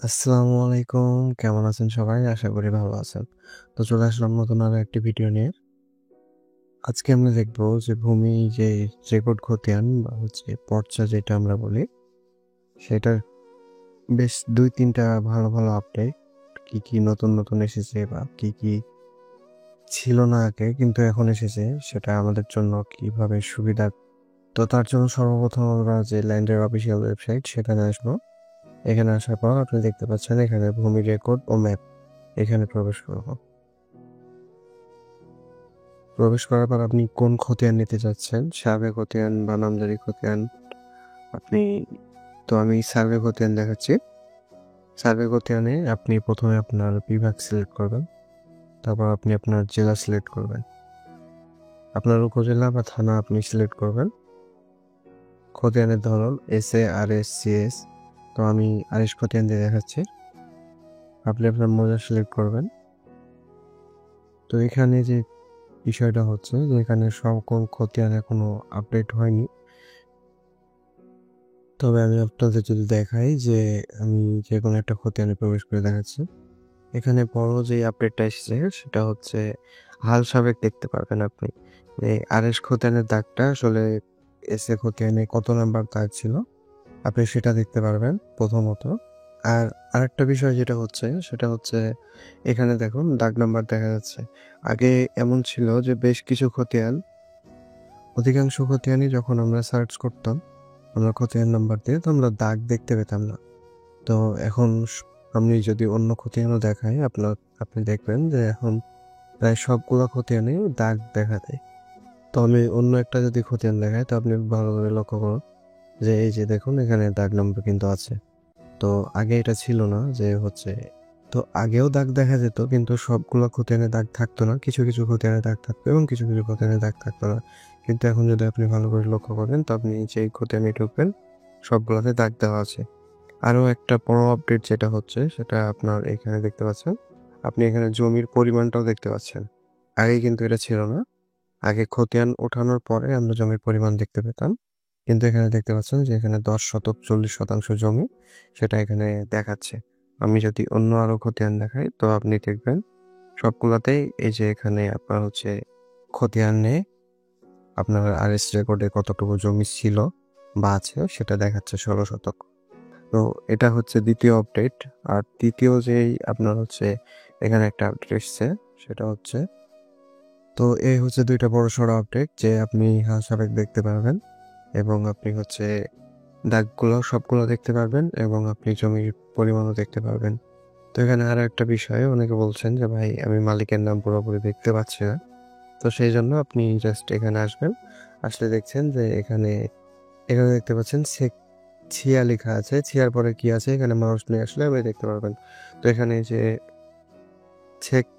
আসসালামু আলাইকুম। কেমন আছেন সবাই? আশা করি ভালো আছেন। তো চলে আসলাম নতুন আরো একটি ভিডিও নিয়ে। আজকে আমরা দেখব যে ভূমি যে রেকর্ড খতিয়ান বা হচ্ছে পর্চা যেটা আমরা বলি, সেটার বেশ ২-৩ টা ভালো আপডেট কি নতুন এসেছে বা কি ছিল না আগে কিন্তু এখন এসেছে সেটা আমাদের জন্য কিভাবে সুবিধা। তো তার জন্য সর্বপ্রথম আমরা যে ল্যান্ডের অফিসিয়াল ওয়েবসাইট সেখানে আসবো। এখানে আসার পর আপনি দেখতে পাচ্ছেন এখানে ভূমি রেকর্ড ও ম্যাপ এখানে প্রবেশ করব। প্রবেশ করার পর আপনি কোন খতিয়ান নিতে চাচ্ছেন, সার্ভে খতিয়ান বা নামজারি খতিয়ান। আপনি আমি সার্ভে খতিয়ান দেখাচ্ছি। সার্ভে খতিয়ানে আপনি প্রথমে আপনার বিভাগ সিলেক্ট করবেন, তারপর আপনি আপনার জেলা সিলেক্ট করবেন, আপনার উপজেলা বা থানা আপনি সিলেক্ট করবেন। খতিয়ানের ধরন SA, RS, CS। তো আমি RS খতিয়ান দিয়ে দেখাচ্ছি। আপনি আপনার মৌজা সিলেক্ট করবেন। তো এখানে যে বিষয়টা হচ্ছে যে এখানে সকল খতিয়ান এখনো আপডেট হয়নি। তবে আমি আপনাদের যদি দেখাই যে আমি যে কোনো একটা খতিয়ানে প্রবেশ করে দেখাচ্ছি। এখানে বড় যে আপডেটটা এসেছে সেটা হচ্ছে হাল সাবেক দেখতে পারবেন আপনি। এই RS খতিয়ানের দাগটা আসলে SA খতিয়ানে কত নাম্বার দাগ ছিল আপনি সেটা দেখতে পারবেন প্রথমত। আর আরেকটা বিষয় যেটা হচ্ছে সেটা হচ্ছে এখানে দেখুন দাগ নাম্বার দেখা যাচ্ছে। আগে এমন ছিল যে বেশ কিছু খতিয়ান, অধিকাংশ খতিয়ানই যখন আমরা সার্চ করতাম আমরা খতিয়ান নাম্বার দিয়ে তো আমরা দাগ দেখতে পেতাম না। তো এখন আমি যদি অন্য খতিয়ানও দেখাই আপনি দেখবেন যে এখন প্রায় সবগুলো খতিয়ানে দাগ দেখা দেয়। তো আমি অন্য একটা যদি খতিয়ান দেখাই তো আপনি ভালো করে লক্ষ্য করুন যে এই যে দেখুন এখানে দাগ নম্বর কিন্তু আছে। তো আগে এটা ছিল না যে হচ্ছে, তো আগেও দাগ দেখা যেত কিন্তু সবগুলো খতিয়ানে দাগ থাকতো না, কিছু খতিয়ানে দাগ থাকতো এবং কিছু খতিয়ানে দাগ থাকতো না। কিন্তু এখন যদি আপনি ভালো করে লক্ষ্য করেন তো আপনি যেই খতিয়ানে ঢুকবেন সবগুলোতে দাগ দেওয়া আছে। আরও একটা বড় আপডেট যেটা হচ্ছে সেটা আপনার এখানে দেখতে পাচ্ছেন। আপনি এখানে জমির পরিমাণটাও দেখতে পাচ্ছেন। আগে কিন্তু এটা ছিল না। আগে খতিয়ান ওঠানোর পরে আমরা জমির পরিমাণ দেখতে পেতাম। কিন্তু এখানে দেখতে পাচ্ছেন যে এখানে 10 শতক 40% জমি সেটা এখানে দেখাচ্ছে। আমি যদি অন্য আরো খতিয়ান দেখাই তো আপনি দেখবেন সবগুলাতেই এই যে এখানে আপনার হচ্ছে খতিয়ানে আপনার RS রেকর্ডে কতটুকু জমি ছিল বা আছে সেটা দেখাচ্ছে 16 শতক। তো এটা হচ্ছে দ্বিতীয় আপডেট। আর তৃতীয় যেই আপনার হচ্ছে এখানে একটা আপডেট এসছে সেটা হচ্ছে, তো এই হচ্ছে 2টা বড়সড় আপডেট যে আপনি হাল সাবেক দেখতে পারবেন এবং আপনি হচ্ছে দাগগুলো সবগুলো দেখতে পারবেন এবং আপনি জমির পরিমাণও দেখতে পারবেন। তো এখানে আরো একটা বিষয় অনেকে বলছেন যে ভাই আমি মালিকের নাম পুরোপুরি দেখতে পাচ্ছি না। তো সেই জন্য আপনি জাস্ট এখানে আসবেন। আসলে দেখছেন যে এখানে দেখতে পাচ্ছেন ছিয়া লেখা আছে। ছিয়ার পরে কি আছে এখানে মাউস নিয়ে আসলে আপনি দেখতে পারবেন। তো এখানে যে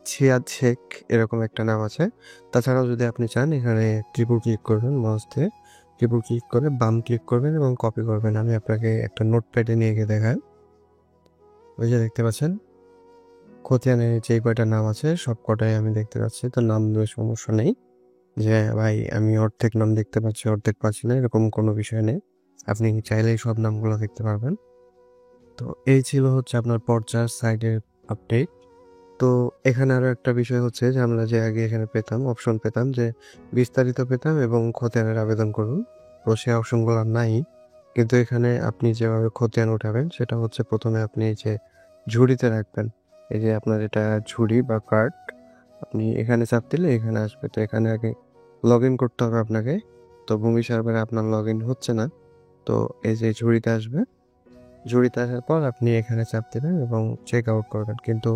ছিয়াদ শেখ এরকম একটা নাম আছে। তাছাড়াও যদি আপনি চান এখানে ট্রিপল ক্লিক করবেন মাউস দিয়ে। ট্রিপল ক্লিক করে বাম ক্লিক করবেন এবং কপি করবেন। আমি আপনাকে একটা নোটপ্যাডে নিয়ে গিয়ে দেখাই। ওই যে দেখতে পাচ্ছেন খতিয়ানে যে কয়টা নাম আছে সব কটাই আমি দেখতে পাচ্ছি। তো নাম দিয়ে সমস্যা নেই যে ভাই আমি অর্ধেক নাম দেখতে পাচ্ছি অর্ধেক পাচ্ছি না, এরকম কোনো বিষয় নেই। আপনি চাইলেই সব নামগুলো দেখতে পারবেন। তো এই ছিল হচ্ছে আপনার পর্চার সাইডের আপডেট। তো এখানে আরো একটা বিষয় হচ্ছে যে আমরা যে আগে এখানে পেতাম অপশন পেতাম যে বিস্তারিত পেতাম এবং খতিয়ানের আবেদন করুন। তো সেই অপশনগুলো আর নাই। কিন্তু এখানে আপনি যেভাবে খতিয়ান উঠাবেন সেটা হচ্ছে প্রথমে আপনি এই যে ঝুড়িতে রাখবেন। এই যে আপনার এটা ঝুড়ি বা কার্ড, আপনি এখানে চাপ দিলে এখানে আসবে। তো এখানে আগে লগ ইন করতে হবে আপনাকে। তো ভূমি সার্ভারে আপনার লগ ইন হচ্ছে না। তো এই যে ঝুড়িতে আসবে, ঝুড়িতে আসার পর আপনি এখানে চাপ দেবেন এবং চেক আউট করবেন। কিন্তু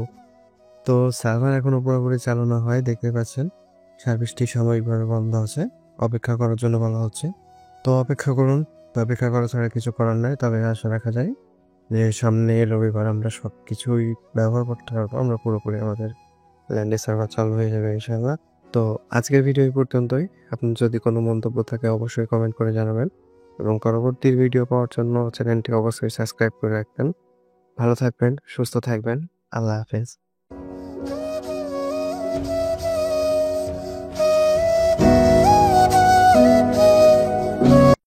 তো সার্ভার এখনো পুরোপুরি চালু না হয় দেখতে পাচ্ছেন সার্ভিসটি সাময়িকভাবে বন্ধ আছে, অপেক্ষা করার জন্য বলা হচ্ছে। তো অপেক্ষা করুন, অপেক্ষা করা ছাড়া কিছু করার নাই। তবে আশা রাখা যায় যে সামনে রবিবার আমরা সব কিছুই ব্যবহার করতে পারবো, আমরা পুরোপুরি আমাদের ল্যান্ডে সার্ভার চালু হয়ে যাবে ইনশাআল্লাহ। তো আজকের ভিডিও এই পর্যন্তই। আপনার যদি কোনো মন্তব্য থাকে অবশ্যই কমেন্ট করে জানাবেন এবং পরবর্তী ভিডিও পাওয়ার জন্য চ্যানেলটি অবশ্যই সাবস্ক্রাইব করে রাখবেন। ভালো থাকবেন, সুস্থ থাকবেন। আল্লাহ হাফেজ।